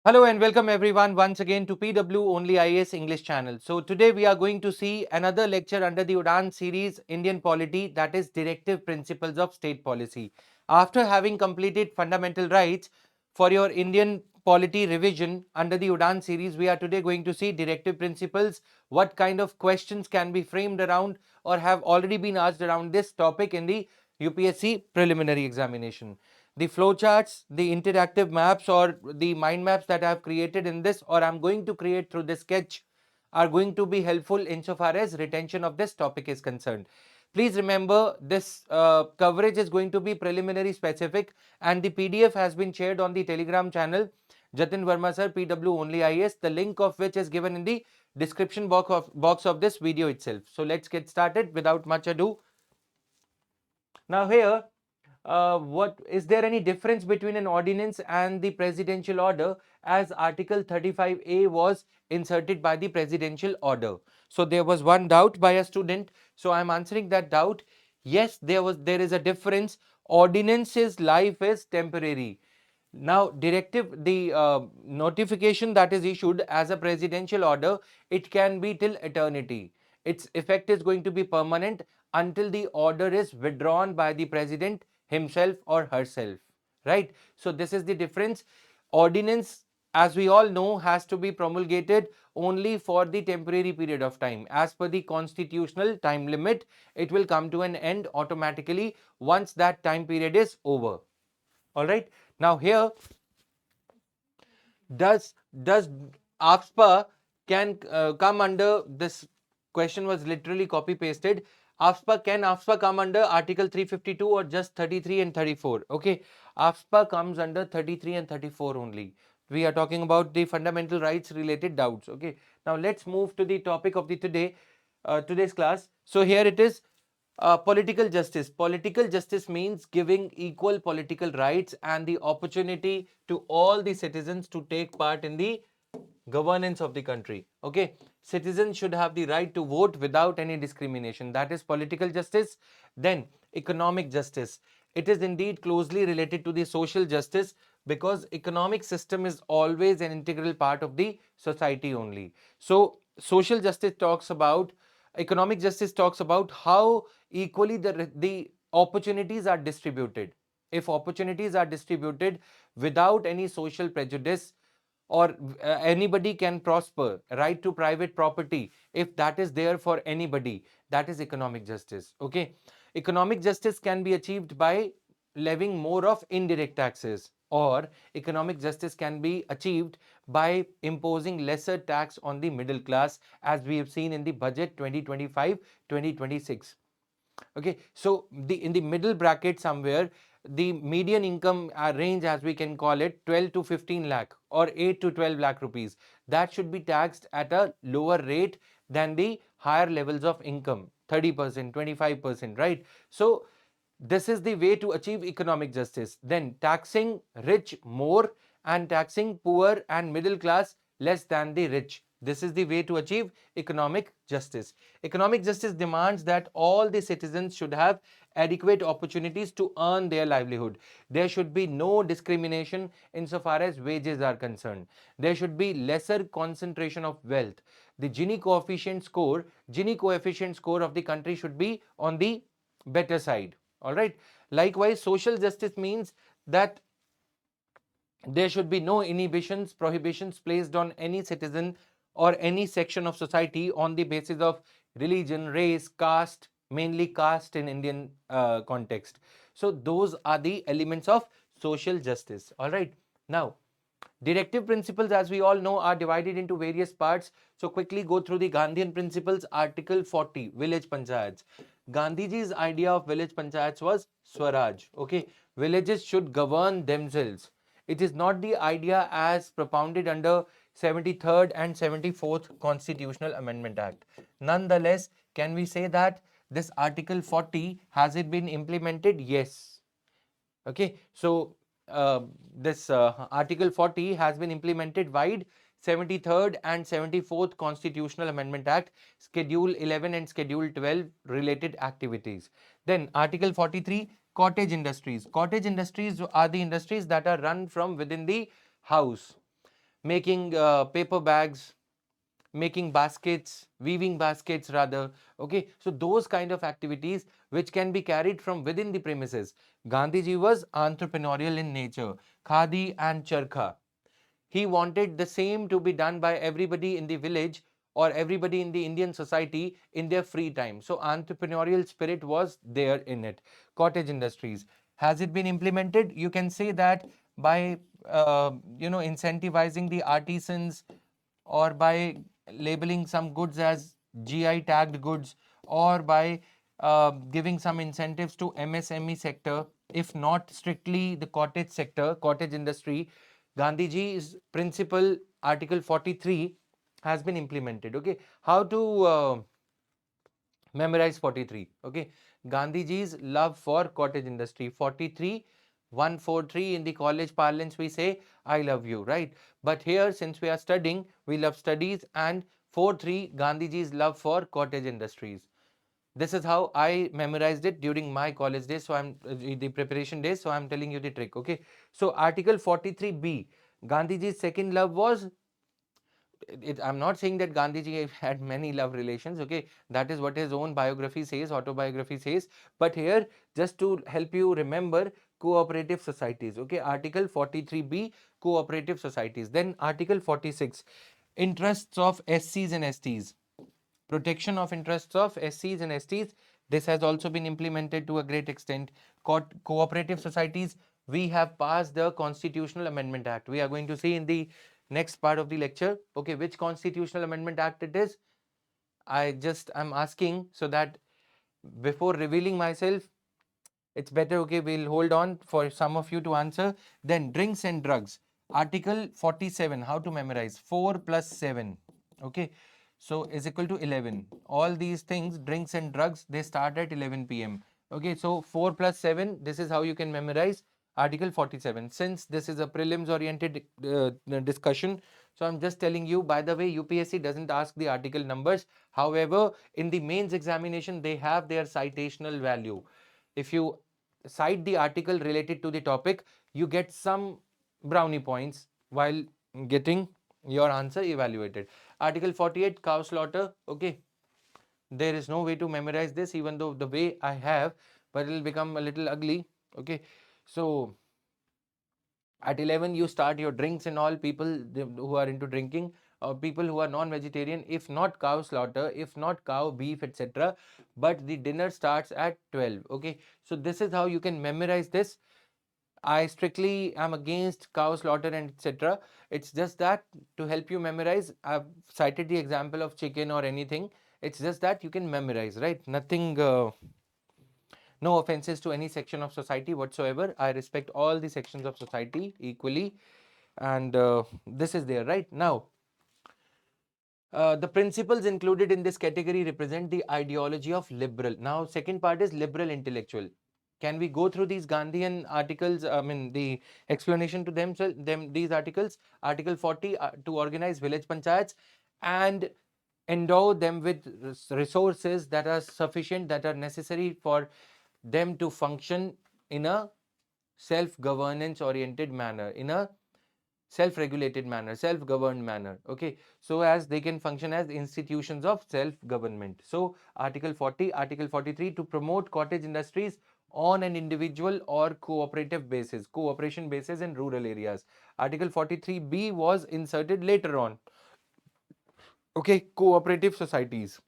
Hello and welcome everyone once again to PW Only IAS English channel. So today we are going to see another lecture under the Udaan series Indian Polity, that is Directive Principles of State Policy. After having completed fundamental rights for your Indian Polity revision under the Udaan series, we are today going to see directive principles, what kind of questions can be framed around or have already been asked around this topic in the UPSC preliminary examination. The flowcharts, the interactive maps or the mind maps that I have created in this or I'm going to create through this sketch are going to be helpful insofar as retention of this topic is concerned. Please remember this coverage is going to be preliminary specific and the PDF has been shared on the Telegram channel Jatin Verma sir PW Only IAS, the link of which is given in the description box of this video itself. So let's get started without much ado. Now here what is there any difference between an ordinance and the presidential order, as article 35A was inserted by the presidential order? So there was one doubt by a student, so I am answering that doubt. Yes, there is a difference. Ordinance's life is temporary. Now directive, the notification that is issued as a presidential order, it can be till eternity. Its effect is going to be permanent until the order is withdrawn by the president himself or herself, right? So this is the difference. Ordinance, as we all know, has to be promulgated only for the temporary period of time. As per the constitutional time limit, it will come to an end automatically once that time period is over. All right. Now here, does AFSPA can come under this? Question was literally copy pasted. AFSPA come under Article 352 or just 33 and 34? Okay, AFSPA comes under 33 and 34 only. We are talking about the fundamental rights related doubts. Okay, now let's move to the topic of the today's class. So here it is. Political justice. Political justice means giving equal political rights and the opportunity to all the citizens to take part in the governance of the country. Okay, citizens should have the right to vote without any discrimination. That is political justice. Then economic justice. It is indeed closely related to the social justice because economic system is always an integral part of the society only. So social justice talks about, economic justice talks about how equally the opportunities are distributed. If opportunities are distributed without any social prejudice, or anybody can prosper, right to private property, if that is there for anybody, that is economic justice. Okay, economic justice can be achieved by levying more of indirect taxes, or economic justice can be achieved by imposing lesser tax on the middle class, as we have seen in the budget 2025-2026. Okay, so in the middle bracket somewhere, the median income range, as we can call it, 12 to 15 lakh or 8 to 12 lakh rupees, that should be taxed at a lower rate than the higher levels of income, 30%, 25%, right? So this is the way to achieve economic justice. Then taxing rich more and taxing poor and middle class less than the rich. This is the way to achieve economic justice. Economic justice demands that all the citizens should have adequate opportunities to earn their livelihood. There should be no discrimination insofar as wages are concerned. There should be lesser concentration of wealth. The Gini coefficient score of the country should be on the better side. All right. Likewise, social justice means that there should be no inhibitions, prohibitions placed on any citizen or any section of society on the basis of religion, race, caste, mainly caste in Indian context. So those are the elements of social justice. All right. Now, directive principles, as we all know, are divided into various parts. So quickly go through the Gandhian principles. Article 40, village panchayats. Gandhiji's idea of village panchayats was Swaraj. Okay, villages should govern themselves. It is not the idea as propounded under 73rd and 74th Constitutional Amendment Act. Nonetheless, can we say that this Article 40, has it been implemented? Yes. Okay, so this Article 40 has been implemented wide 73rd and 74th Constitutional Amendment Act, Schedule 11 and Schedule 12 related activities. Then Article 43, cottage industries. Cottage industries are the industries that are run from within the house. making paper bags, making baskets, weaving baskets rather. Okay, so those kind of activities which can be carried from within the premises. Gandhiji was entrepreneurial in nature. Khadi and charkha. He wanted the same to be done by everybody in the village or everybody in the Indian society in their free time. So entrepreneurial spirit was there in it. Cottage industries. Has it been implemented? You can say that by incentivizing the artisans, or by labeling some goods as GI tagged goods, or by giving some incentives to MSME sector, if not strictly the cottage sector, cottage industry. Gandhiji's principle, Article 43, has been implemented. Okay, how to memorize 43? Okay, Gandhiji's love for cottage industry. 43, 143 in the college parlance we say I love you, right? But here, since we are studying, we love studies, and 43, Gandhiji's love for cottage industries. This is how I memorized it during my college days. So I'm the preparation days. So I'm telling you the trick. Okay. So Article 43B, Gandhiji's second love was, I'm not saying that Gandhiji had many love relations. Okay, that is what his own biography says, autobiography says. But here, just to help you remember, cooperative societies. Okay, Article 43B, cooperative societies. Then Article 46, interests of SCs and STs. Protection of interests of SCs and STs. This has also been implemented to a great extent. Cooperative societies, we have passed the Constitutional Amendment Act. We are going to see in the next part of the lecture, okay, which Constitutional Amendment Act it is. I'm asking so that before revealing myself, it's better, okay, we'll hold on for some of you to answer. Then drinks and drugs. Article 47, how to memorize? 4 plus 7. Okay. So is equal to 11. All these things, drinks and drugs, they start at 11 p.m. Okay. So 4 plus 7, this is how you can memorize Article 47. Since this is a prelims oriented discussion, so I'm just telling you, by the way, UPSC doesn't ask the article numbers. However, in the mains examination, they have their citational value. If you cite the article related to the topic, you get some brownie points while getting your answer evaluated. Article 48, cow slaughter. Okay, there is no way to memorize this, even though the way I have, but it will become a little ugly. Okay, so at 11 you start your drinks and all. People who are into drinking, people who are non-vegetarian, if not cow slaughter, if not cow beef, etc., but the dinner starts at 12. Okay, so this is how you can memorize this. I strictly am against cow slaughter and etc. It's just that to help you memorize, I've cited the example of chicken or anything. It's just that you can memorize, right? Nothing, no offenses to any section of society whatsoever. I respect all the sections of society equally, and this is there, right? Now, the principles included in this category represent the ideology of liberal. Now, second part is liberal intellectual. Can we go through these Gandhian articles? I mean, the explanation to them these articles. Article 40, to organize village panchayats and endow them with resources that are sufficient, that are necessary for them to function in a self-governance oriented manner, in a self-regulated manner, self-governed manner. Okay, so as they can function as institutions of self-government. So Article 40, Article 43, to promote cottage industries on an individual or cooperative basis, cooperation basis in rural areas. Article 43B was inserted later on. Okay, cooperative societies.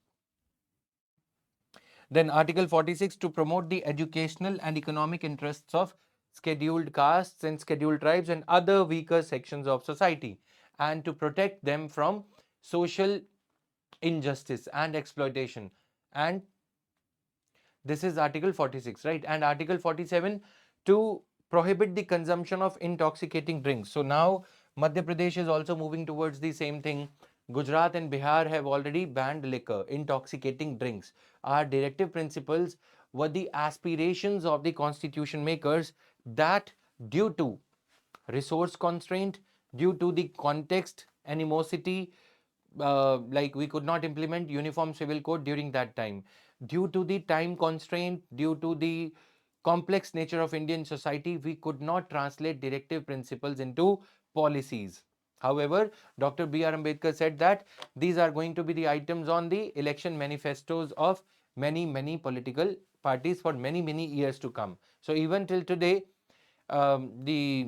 Then Article 46, to promote the educational and economic interests of scheduled castes and scheduled tribes and other weaker sections of society, and to protect them from social injustice and exploitation. And this is Article 46, right? And Article 47, to prohibit the consumption of intoxicating drinks. So now Madhya Pradesh is also moving towards the same thing. Gujarat and Bihar have already banned liquor, intoxicating drinks. Our directive principles were the aspirations of the constitution makers that, due to resource constraint, due to the context, animosity, like we could not implement uniform civil code during that time, due to the time constraint, due to the complex nature of Indian society, we could not translate directive principles into policies. However, Dr. B.R. Ambedkar said that these are going to be the items on the election manifestos of many political parties for many years to come. So even till today, the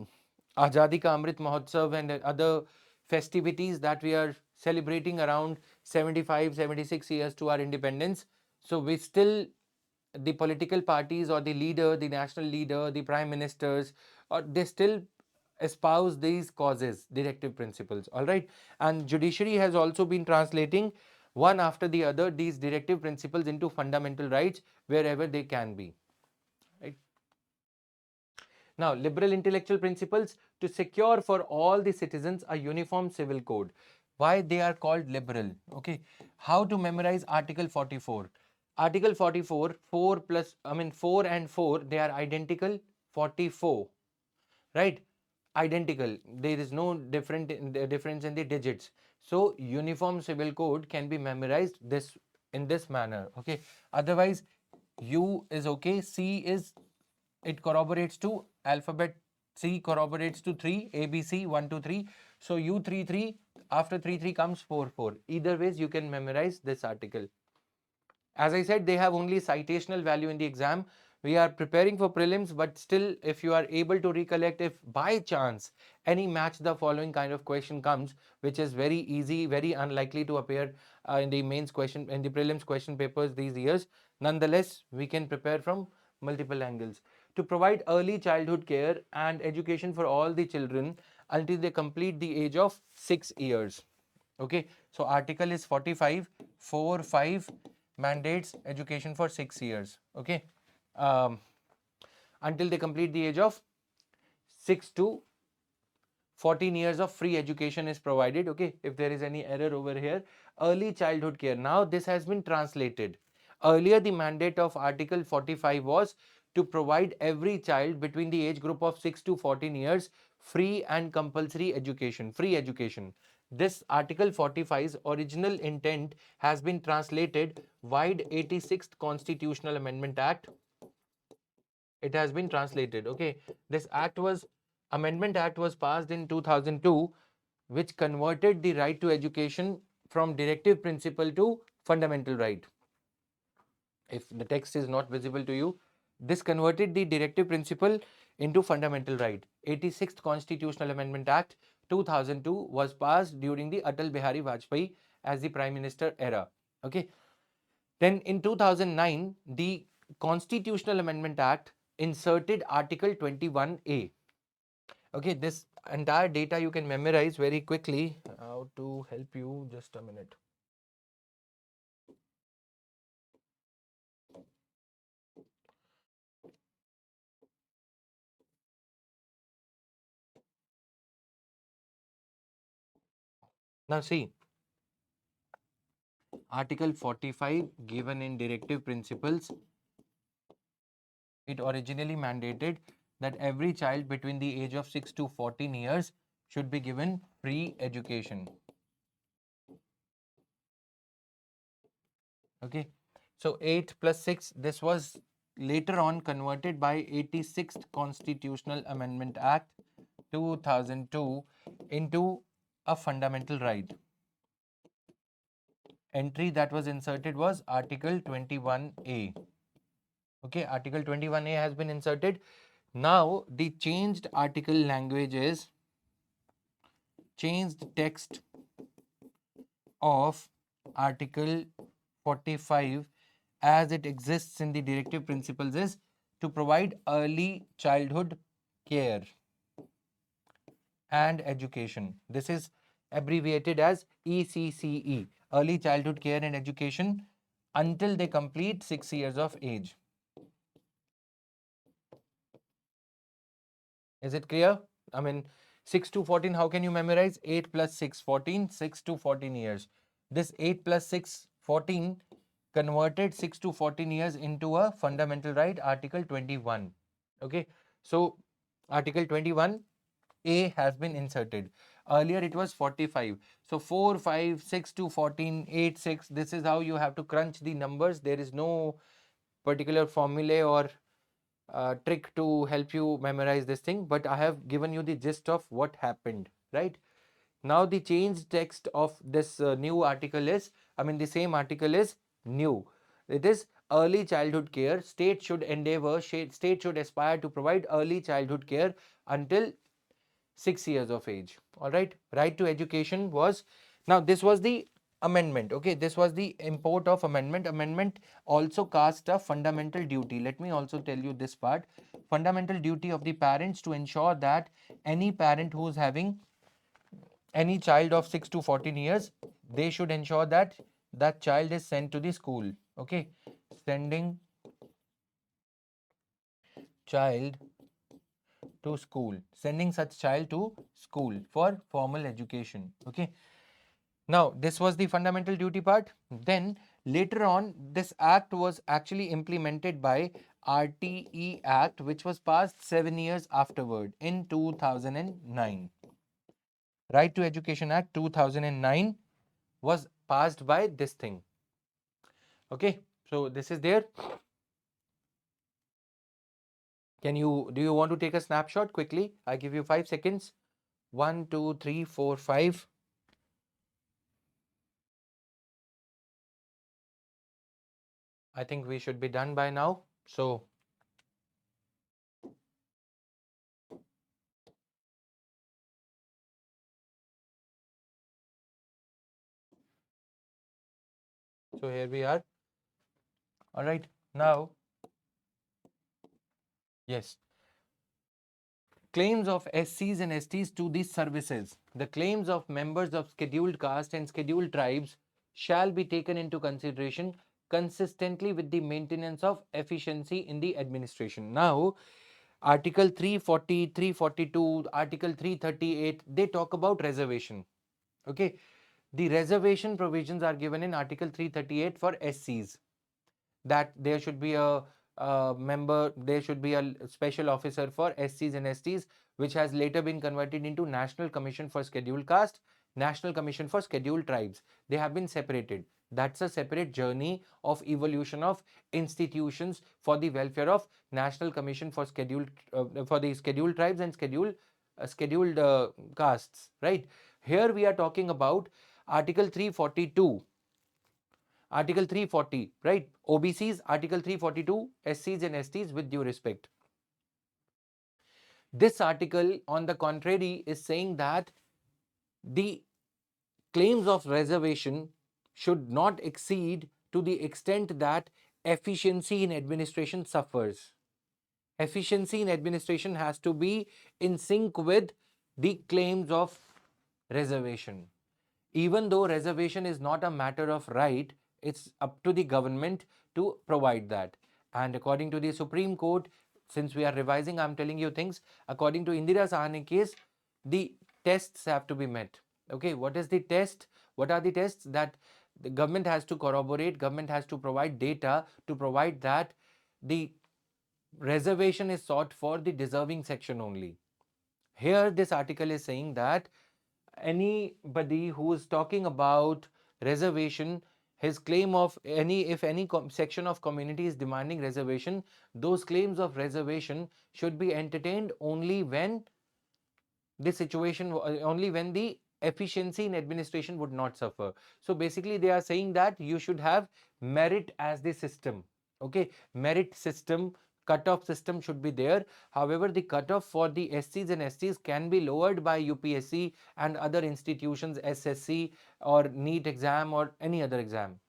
Azadi Ka Amrit Mahotsav and other festivities that we are celebrating around 75-76 years to our independence. So we still, the political parties or the leader, the national leader, the prime ministers, or they still espouse these causes, directive principles. All right. And judiciary has also been translating one after the other these directive principles into fundamental rights wherever they can be. Right. Now, liberal intellectual principles to secure for all the citizens a uniform civil code. Why they are called liberal? Okay. How to memorize Article 44? Article 44, 4 and 4, they are identical. 44, right? Identical. There is no difference in the digits. So, uniform civil code can be memorized in this manner. Okay. Otherwise, U is okay. C is, it corroborates to alphabet. C corroborates to 3, A, B, C, 1, 2, 3. So U 3, 3, after 3, 3 comes 4, 4. Either ways, you can memorize this article. As I said, they have only citational value in the exam. We are preparing for prelims, but still, if you are able to recollect, if by chance any match the following kind of question comes, which is very easy, very unlikely to appear in the mains question, in the prelims question papers these years, nonetheless, we can prepare from multiple angles. To provide early childhood care and education for all the children until they complete the age of 6 years. Okay, so article is 45, 4, 5 mandates education for 6 years. Okay, um, until they complete the age of 6 to 14 years of free education is provided. Okay, if there is any error over here, early childhood care. Now this has been translated. Earlier, the mandate of Article 45 was to provide every child between the age group of 6 to 14 years free and compulsory education, free education. This Article 45's original intent has been translated wide 86th Constitutional Amendment Act. It has been translated. Okay, this Amendment Act was passed in 2002, which converted the right to education from directive principle to fundamental right. If the text is not visible to you, this converted the directive principle into fundamental right. 86th Constitutional Amendment Act 2002 was passed during the Atal Bihari Vajpayee as the Prime Minister era. Okay. Then in 2009, the Constitutional Amendment Act inserted Article 21A. Okay, this entire data you can memorize very quickly. How to help you? Just a minute. Now see, Article 45 given in directive principles, it originally mandated that every child between the age of 6 to 14 years should be given free education. Okay, so 8 plus 6, this was later on converted by 86th Constitutional Amendment Act 2002 into a fundamental right. Entry that was inserted was Article 21A. Okay, Article 21A has been inserted. Now, the changed article language is changed text of Article 45 as it exists in the directive principles is to provide early childhood care and education. This is abbreviated as ECCE, early childhood care and education until they complete 6 years of age. Is it clear? I mean, 6 to 14, how can you memorize? 8 plus 6, 14, 6 to 14 years. This 8 plus 6, 14 converted 6 to 14 years into a fundamental right, Article 21. Okay, so Article 21 A has been inserted. Earlier it was 45. So 4, 5, 6 to 14, 8, 6. This is how you have to crunch the numbers. There is no particular formula or trick to help you memorize this thing, but I have given you the gist of what happened, right? Now the changed text of this new article is, the same article is new. It is early childhood care. State should state should aspire to provide early childhood care until 6 years of age. All right. Right to education was, now this was the amendment. Okay. This was the import of amendment. Amendment also cast a fundamental duty. Let me also tell you this part. Fundamental duty of the parents to ensure that any parent who is having any child of 6 to 14 years, they should ensure that that child is sent to the school. Okay. Sending child to school. Sending such child to school for formal education. Okay. Now, this was the fundamental duty part. Then later on, this act was actually implemented by RTE Act, which was passed 7 years afterward in 2009. Right to Education Act 2009 was passed by this thing. Okay, so this is there. Do you want to take a snapshot quickly? I give you 5 seconds. 1, 2, 3, 4, 5. I think we should be done by now. So here we are. All right. Now, yes. Claims of SCs and STs to these services. The claims of members of scheduled caste and scheduled tribes shall be taken into consideration consistently with the maintenance of efficiency in the administration. Now, Article 340, 342, Article 338, they talk about reservation. Okay. The reservation provisions are given in Article 338 for SCs, that there should be a member, there should be a special officer for SCs and STs, which has later been converted into National Commission for Scheduled Caste, National Commission for Scheduled Tribes. They have been separated. That's a separate journey of evolution of institutions for the welfare of National Commission for for the Scheduled Tribes and scheduled castes. Right. Here we are talking about Article 342. Article 340, right? OBCs, Article 342, SCs and STs with due respect. This article, on the contrary, is saying that the claims of reservation should not exceed to the extent that efficiency in administration suffers. Efficiency in administration has to be in sync with the claims of reservation. Even though reservation is not a matter of right, it's up to the government to provide that. And according to the Supreme Court, since we are revising, I'm telling you things. According to Indira Sahani case, the tests have to be met. Okay, what is the test? What are the tests? That the government has to corroborate, government has to provide data to provide that the reservation is sought for the deserving section only. Here, this article is saying that anybody who is talking about reservation, his claim of if any section of community is demanding reservation, those claims of reservation should be entertained only when the efficiency in administration would not suffer. So basically they are saying that you should have merit as the system. Okay, merit system, cutoff system should be there. However, the cutoff for the SCs and STs can be lowered by UPSC and other institutions, SSC or NEET exam or any other exam.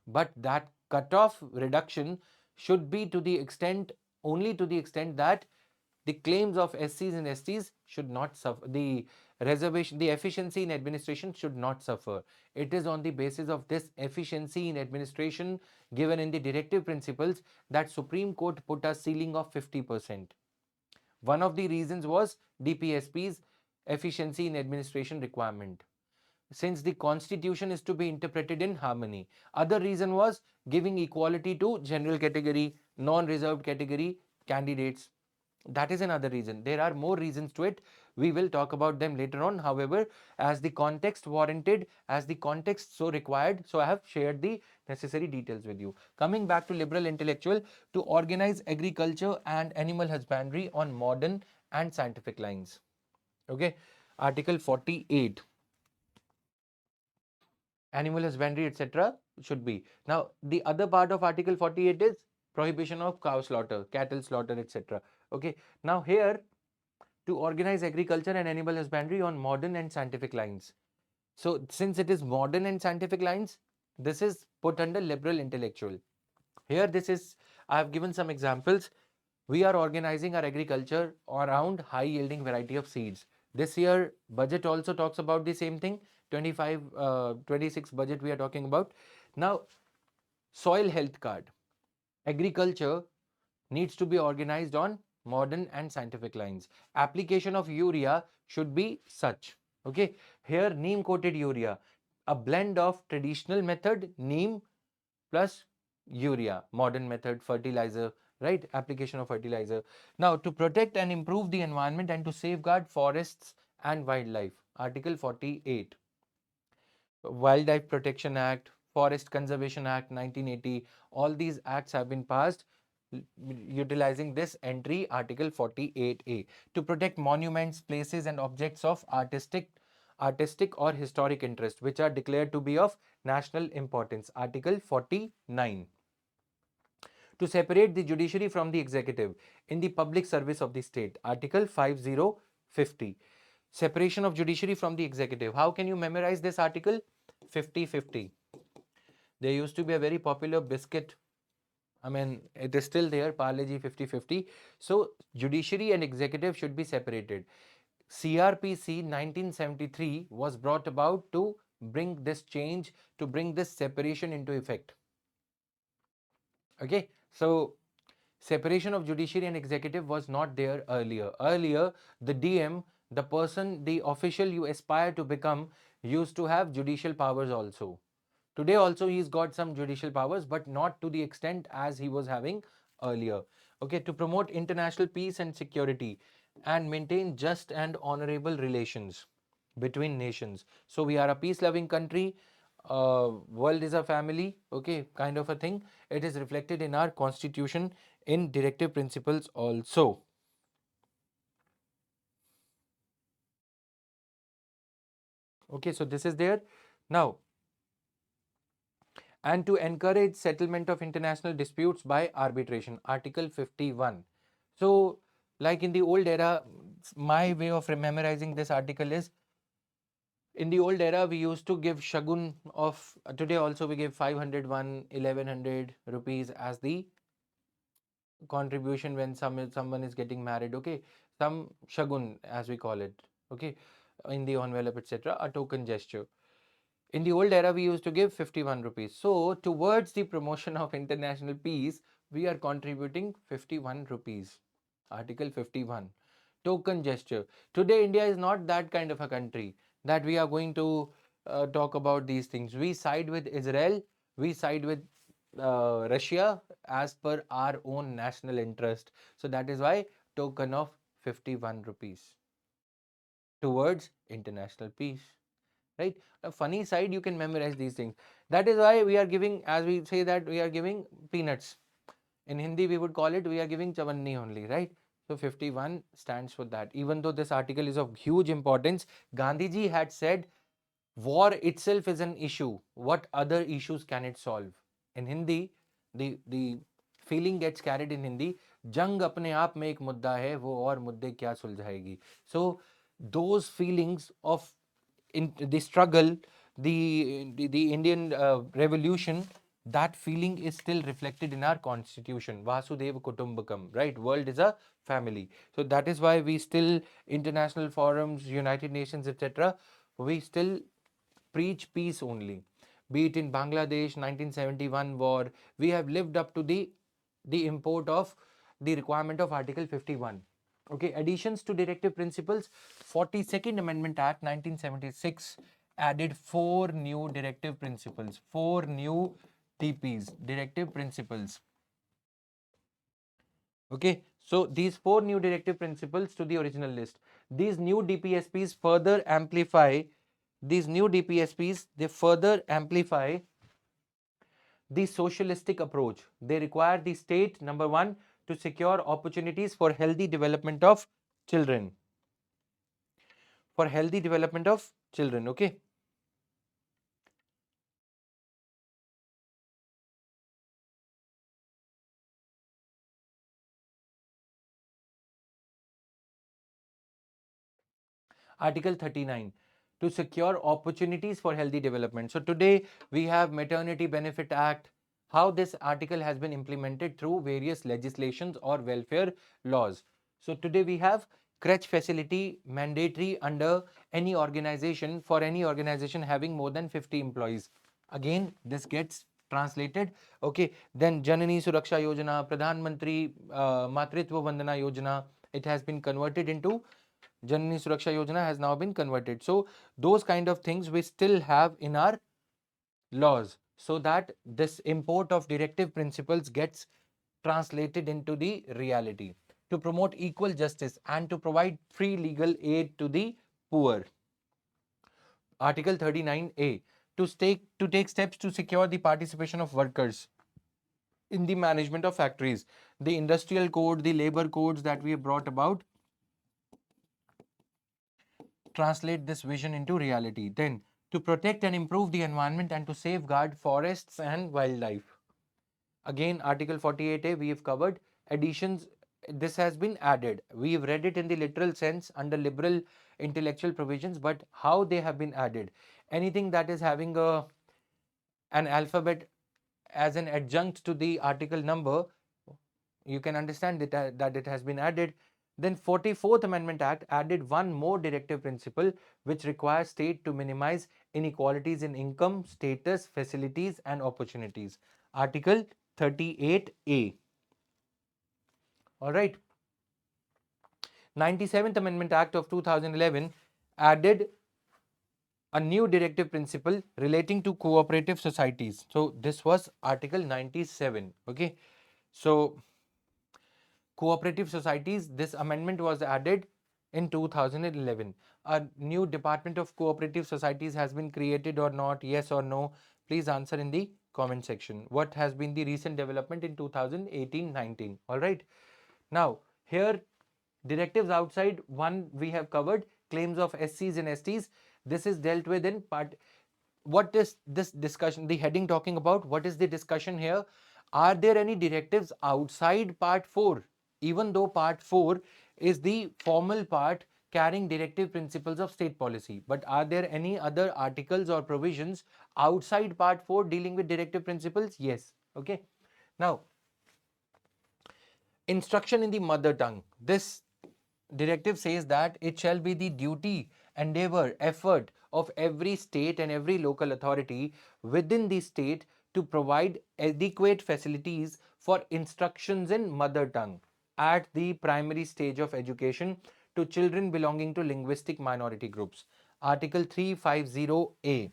But that cutoff reduction should be to the extent, only to the extent that the claims of SCs and STs should not suffer, the efficiency in administration should not suffer. It is on the basis of this efficiency in administration given in the directive principles that Supreme Court put a ceiling of 50%. One of the reasons was DPSP's efficiency in administration requirement, since the constitution is to be interpreted in harmony. Other reason was giving equality to general category, non-reserved category candidates. That is another reason. There are more reasons to it. We will talk about them later on. However, as the context warranted, as the context so required, so I have shared the necessary details with you. Coming back to liberal intellectual, to organize agriculture and animal husbandry on modern and scientific lines. Okay, Article 48. animal husbandry, etc. should be. Now, the other part of Article 48 is prohibition of cow slaughter, cattle slaughter, etc. Okay. Now, here to organize agriculture and animal husbandry on modern and scientific lines. So, since it is modern and scientific lines, this is put under liberal intellectual. Here, this is, I have given some examples. We are organizing our agriculture around high yielding variety of seeds. This year budget also talks about the same thing. 25 26 budget we are talking about. Now, soil health card, agriculture needs to be organized on modern and scientific lines. Application of urea should be such. Okay, here neem coated urea, a blend of traditional method neem plus urea, modern method fertilizer, right? Application of fertilizer. Now, to protect and improve the environment and to safeguard forests and wildlife, Article 48. Wildlife Protection Act, Forest Conservation Act 1980, all these acts have been passed utilizing this entry, Article 48A, to protect monuments, places and objects of artistic or historic interest which are declared to be of national importance, Article 49. To separate the judiciary from the executive in the public service of the state, Article 5050. Separation of judiciary from the executive. How can you memorize this article? 5050. There used to be a very popular biscuit. I mean, it is still there, Parle-G 5050. So, judiciary and executive should be separated. CRPC 1973 was brought about to bring this change, to bring this separation into effect. Okay, so separation of judiciary and executive was not there earlier. Earlier, the DM, the person, the official you aspire to become, used to have judicial powers also. Today also he's got some judicial powers, but not to the extent as he was having earlier. Okay, to promote international peace and security and maintain just and honorable relations between nations. So we are a peace-loving country. World is a family. Okay, kind of a thing. It is reflected in our constitution in directive principles also. Okay, so this is there. Now, and to encourage settlement of international disputes by arbitration, Article 51. So, like in the old era, my way of memorizing this article is, in the old era, we used to give shagun of, today also we give 500, 1100 rupees as the contribution when someone is getting married. Okay, some shagun as we call it. Okay, in the envelope, etc., a token gesture. In the old era, we used to give 51 rupees. So, towards the promotion of international peace, we are contributing 51 rupees. Article 51. Token gesture. Today, India is not that kind of a country that we are going to talk about these things. We side with Israel, we side with Russia as per our own national interest. So, that is why token of 51 rupees towards international peace. Right? A funny side, you can memorize these things. That is why we are giving, as we say that we are giving peanuts. In Hindi, we would call it, we are giving chavanni only, right? So 51 stands for that. Even though this article is of huge importance, Gandhiji had said, war itself is an issue. What other issues can it solve? In Hindi, the feeling gets carried in Hindi, जंग अपने आप में एक मुद्दा है, वो और मुद्दे क्या सुलझाएगी. So those feelings of in the struggle, the Indian revolution, that feeling is still reflected in our constitution. Vasudeva Kutumbakam, right? World is a family. So that is why we still, international forums, United Nations, etc., we still preach peace only. Be it in Bangladesh, 1971 war, we have lived up to the import of the requirement of Article 51. Okay, additions to directive principles. 42nd Amendment Act 1976 added 4 new directive principles, 4 new DPs, directive principles. Okay, so these 4 new directive principles to the original list. These new DPSPs further amplify, they further amplify the socialistic approach. They require the state, number one, to secure opportunities for healthy development of children. For healthy development of children, okay? Article 39, to secure opportunities for healthy development. So today we have Maternity Benefit Act. How this article has been implemented through various legislations or welfare laws. So today we have crèche facility mandatory under any organization, for any organization having more than 50 employees. Again, this gets translated. Okay, then Janani Suraksha Yojana, Pradhan Mantri Matritva Vandana Yojana, it has been converted into Janani Suraksha Yojana, has now been converted. So those kind of things we still have in our laws, so that this import of directive principles gets translated into the reality. To promote equal justice and to provide free legal aid to the poor. Article 39A, to take steps to secure the participation of workers in the management of factories. The industrial code, the labor codes that we have brought about translate this vision into reality. Then, to protect and improve the environment and to safeguard forests and wildlife. Again, Article 48A we have covered. Additions, this has been added. We have read it in the literal sense under liberal intellectual provisions, but how they have been added. Anything that is having an alphabet as an adjunct to the article number, you can understand that it has been added. Then 44th Amendment Act added one more directive principle, which requires state to minimize inequalities in income, status, facilities and opportunities. Article 38A. All right. 97th Amendment Act of 2011 added a new directive principle relating to cooperative societies. So this was Article 97. Okay. So cooperative societies, this amendment was added in 2011. A new Department of Cooperative Societies has been created or not? Yes or no? Please answer in the comment section. What has been the recent development in 2018-19? All right. Now, here directives outside one we have covered, claims of SCs and STs. This is dealt with in part. What is this discussion, the heading talking about? What is the discussion here? Are there any directives outside part 4? Even though part 4 is the formal part carrying directive principles of state policy, but are there any other articles or provisions outside part 4 dealing with directive principles? Yes. Okay. Now, instruction in the mother tongue. This directive says that it shall be the duty, endeavor, effort of every state and every local authority within the state to provide adequate facilities for instructions in mother tongue at the primary stage of education to children belonging to linguistic minority groups. Article 350A.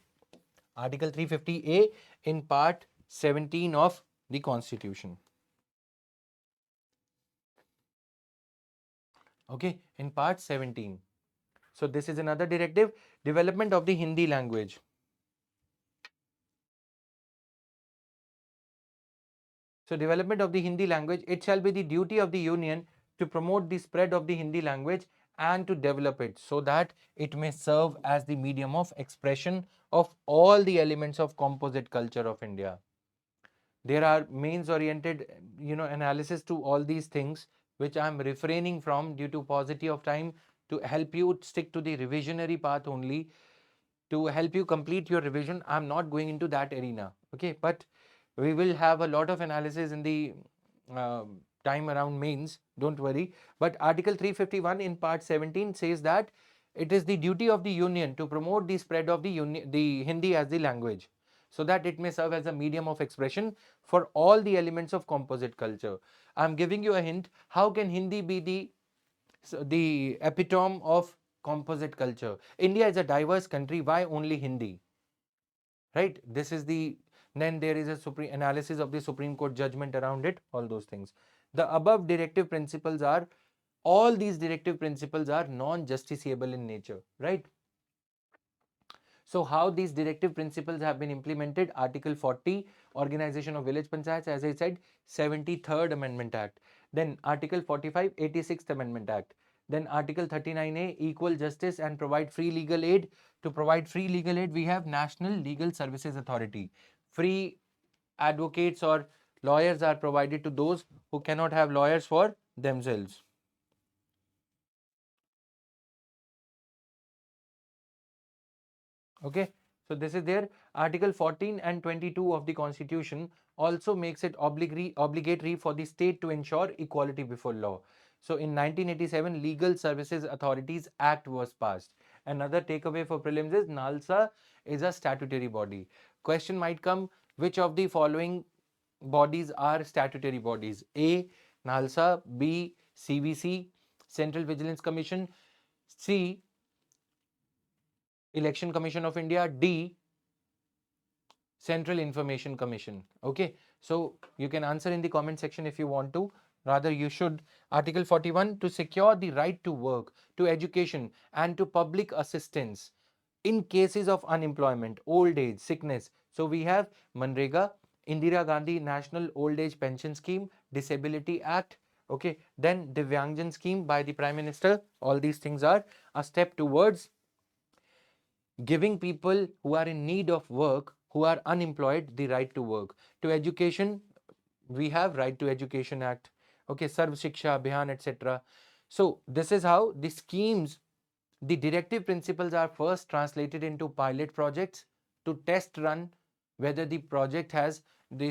Article 350A in part 17 of the Constitution. Okay, in part 17. So this is another directive, development of the Hindi language. So development of the Hindi language, it shall be the duty of the union to promote the spread of the Hindi language and to develop it so that it may serve as the medium of expression of all the elements of composite culture of India. There are means oriented, analysis to all these things, which I am refraining from due to paucity of time, to help you stick to the revisionary path only, to help you complete your revision. I'm not going into that arena. Okay, but we will have a lot of analysis in the uh, time around mains, don't worry. But Article 351 in part 17 says that it is the duty of the union to promote the spread of the Hindi as the language, so that it may serve as a medium of expression for all the elements of composite culture. I'm giving you a hint. How can Hindi be the epitome of composite culture? India is a diverse country. Why only Hindi? Right? This is the, then there is a supreme analysis of the Supreme Court judgment around it, all those things. The above directive principles are, all these directive principles are non-justiciable in nature, right? So how these directive principles have been implemented? Article 40, Organization of Village Panchayats, as I said, 73rd Amendment Act. Then Article 45, 86th Amendment Act. Then Article 39A, Equal Justice and provide free legal aid. To provide free legal aid, we have National Legal Services Authority. Free advocates or lawyers are provided to those who cannot have lawyers for themselves. Okay, so this is there. Article 14 and 22 of the Constitution also makes it obligatory for the state to ensure equality before law. So in 1987, Legal Services Authorities Act was passed. Another takeaway for prelims is NALSA is a statutory body. Question might come, which of the following bodies are statutory bodies? A. NALSA, B. CVC, Central Vigilance Commission, C. Election Commission of India, D. Central Information Commission. Okay, so you can answer in the comment section if you want to. Rather, you should. Article 41, to secure the right to work, to education, and to public assistance in cases of unemployment, old age, sickness. So we have Manrega, Indira Gandhi National Old Age Pension Scheme, Disability Act. Okay, then Divyangjan scheme by the Prime Minister. All these things are a step towards giving people who are in need of work, who are unemployed, the right to work. To education, we have Right to Education Act, okay, Sarv Shiksha Abhiyan, etc. So this is how the schemes, the directive principles are first translated into pilot projects to test run whether the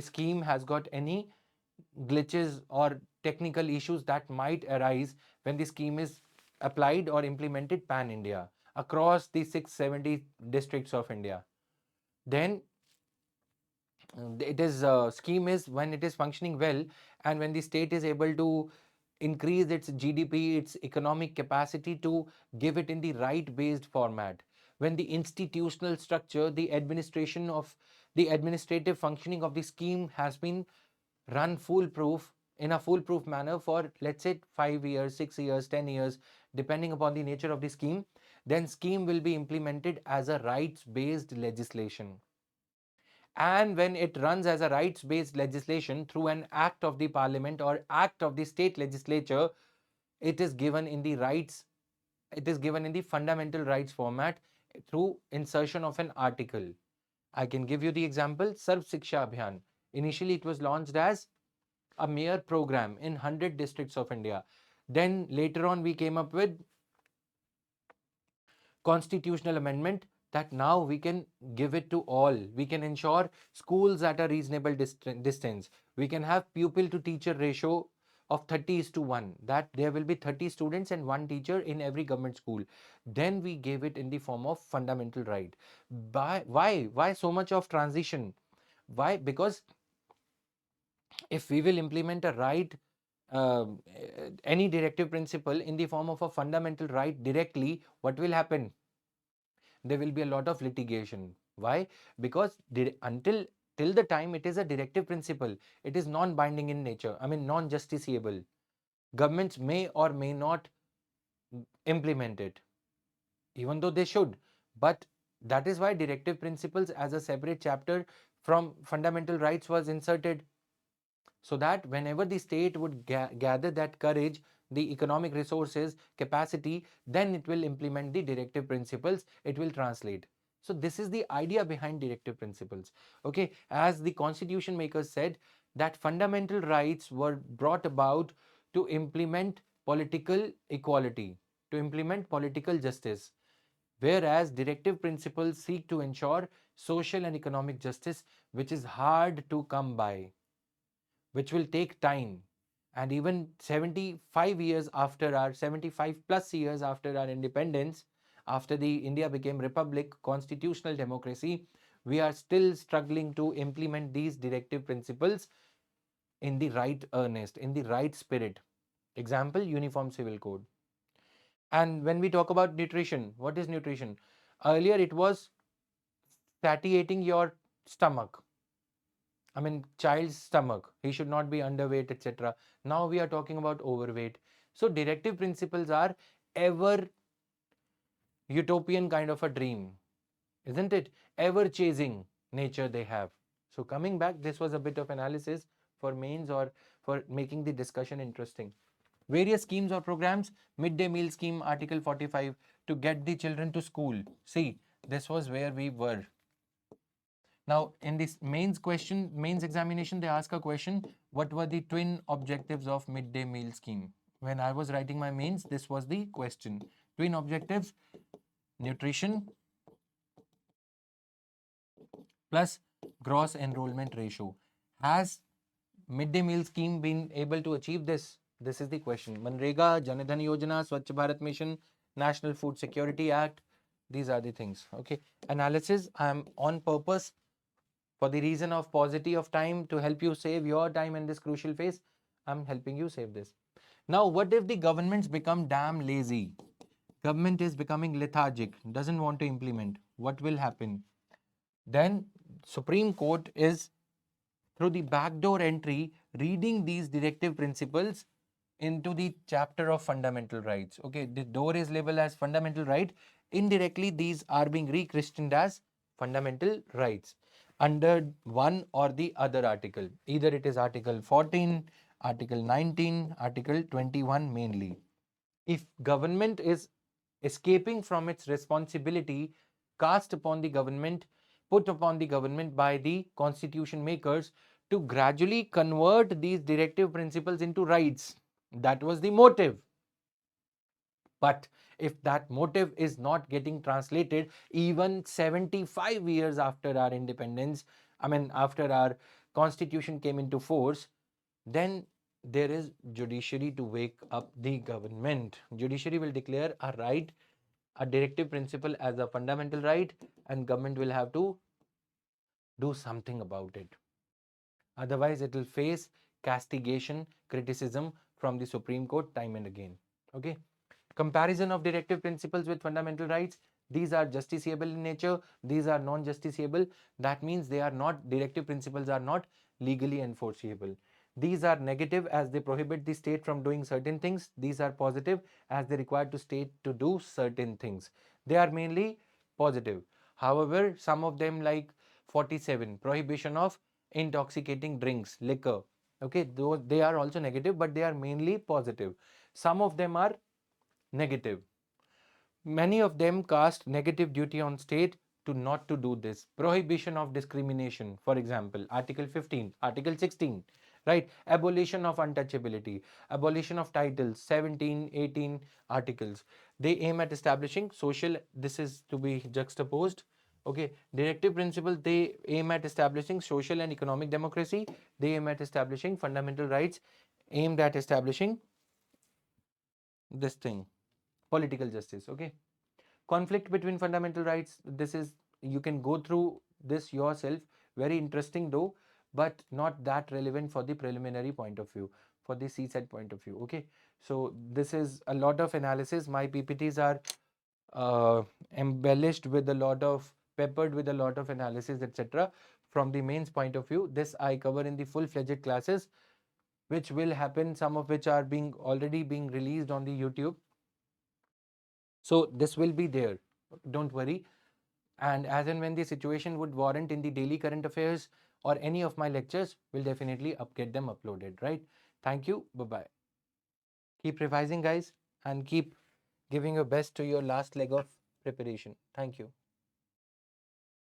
scheme has got any glitches or technical issues that might arise when the scheme is applied or implemented pan India across the 670 districts of India. Then it is scheme is when it is functioning well, and when the state is able to increase its GDP, its economic capacity, to give it in the right based format. When the institutional structure, the administrative functioning of the scheme has been run foolproof in a foolproof manner for, let's say, 5 years, 6 years, 10 years, depending upon the nature of the scheme, then scheme will be implemented as a rights based legislation. And when it runs as a rights based legislation through an act of the parliament or act of the state legislature, it is given in the fundamental rights format through insertion of an article. I can give you the example. Sarv Shiksha Abhiyan, initially it was launched as a mere program in 100 districts of India. Then later on we came up with constitutional amendment that now we can give it to all. We can ensure schools at a reasonable distance. We can have pupil to teacher ratio of 30:1, that there will be 30 students and one teacher in every government school. Then we gave it in the form of fundamental right. Why so much of transition? Why? Because if we will implement a right, uh, any directive principle in the form of a fundamental right directly, what will happen? There will be a lot of litigation. Why? Because until till the time it is a directive principle, it is non-binding in nature. I mean, non-justiciable. Governments may or may not implement it, even though they should. But that is why directive principles as a separate chapter from fundamental rights was inserted, so that whenever the state would gather that courage, the economic resources, capacity, then it will implement the directive principles, it will translate. So this is the idea behind directive principles. Okay, as the constitution makers said, that fundamental rights were brought about to implement political equality, to implement political justice, whereas directive principles seek to ensure social and economic justice, which is hard to come by, which will take time. And even 75 plus years after our independence, after the India became republic, constitutional democracy, we are still struggling to implement these directive principles in the right earnest, in the right spirit. Example, Uniform Civil Code. And when we talk about nutrition, what is nutrition? Earlier it was satiating your stomach. I mean, child's stomach. He should not be underweight, etc. Now we are talking about overweight. So directive principles are ever utopian kind of a dream, isn't it? Ever chasing nature they have. So coming back, this was a bit of analysis for mains or for making the discussion interesting. Various schemes or programs, midday meal scheme, Article 45, to get the children to school. See, this was where we were. Now, in this mains examination, they ask a question, what were the twin objectives of midday meal scheme? When I was writing my mains, this was the question. Twin objectives, nutrition plus gross enrollment ratio. Has midday meal scheme been able to achieve this? This is the question. Manrega, Jan Dhan Yojana, Swachh Bharat Mission, National Food Security Act. These are the things. Okay. Analysis. I am on purpose for the reason of paucity of time to help you save your time in this crucial phase. I'm helping you save this. Now, what if the governments become damn lazy? Government is becoming lethargic, doesn't want to implement. What will happen? Then Supreme Court is through the backdoor entry reading these directive principles into the chapter of fundamental rights. Okay, the door is labeled as fundamental right. Indirectly, these are being rechristened as fundamental rights under one or the other article. Either it is Article 14, Article 19, Article 21 mainly. If government is escaping from its responsibility cast upon the government, put upon the government by the constitution makers to gradually convert these directive principles into rights. That was the motive. But if that motive is not getting translated even 75 years after our independence, after our constitution came into force, then there is judiciary to wake up the government. Judiciary will declare a right, a directive principle as a fundamental right, and government will have to do something about it. Otherwise, it will face castigation, criticism from the Supreme Court time and again. Okay. Comparison of directive principles with fundamental rights. These are justiciable in nature. These are non-justiciable. That means they are not, directive principles are not legally enforceable. These are negative as they prohibit the state from doing certain things. These are positive as they require the state to do certain things. They are mainly positive. However, some of them like 47, prohibition of intoxicating drinks, liquor. Okay, though they are also negative, but they are mainly positive. Some of them are negative. Many of them cast negative duty on state to not to do this. Prohibition of discrimination, for example, Article 15, Article 16, right? Abolition of untouchability, abolition of titles, 17, 18 articles. They aim at establishing social, this is to be juxtaposed. Okay, directive principle, they aim at establishing social and economic democracy. They aim at establishing fundamental rights, aimed at establishing this thing, political justice. Okay, conflict between fundamental rights, this is, you can go through this yourself, very interesting though, but not that relevant for the preliminary point of view, for the CSET point of view. Okay, so this is a lot of analysis. My PPTs are embellished with a lot of, peppered with a lot of analysis, etc. From the mains point of view, this I cover in the full-fledged classes, which will happen, some of which are being already being released on the YouTube. So this will be there, don't worry. And as and when the situation would warrant in the daily current affairs or any of my lectures, we'll definitely get them uploaded, right? Thank you. Bye-bye. Keep revising, guys, and keep giving your best to your last leg of preparation. Thank you.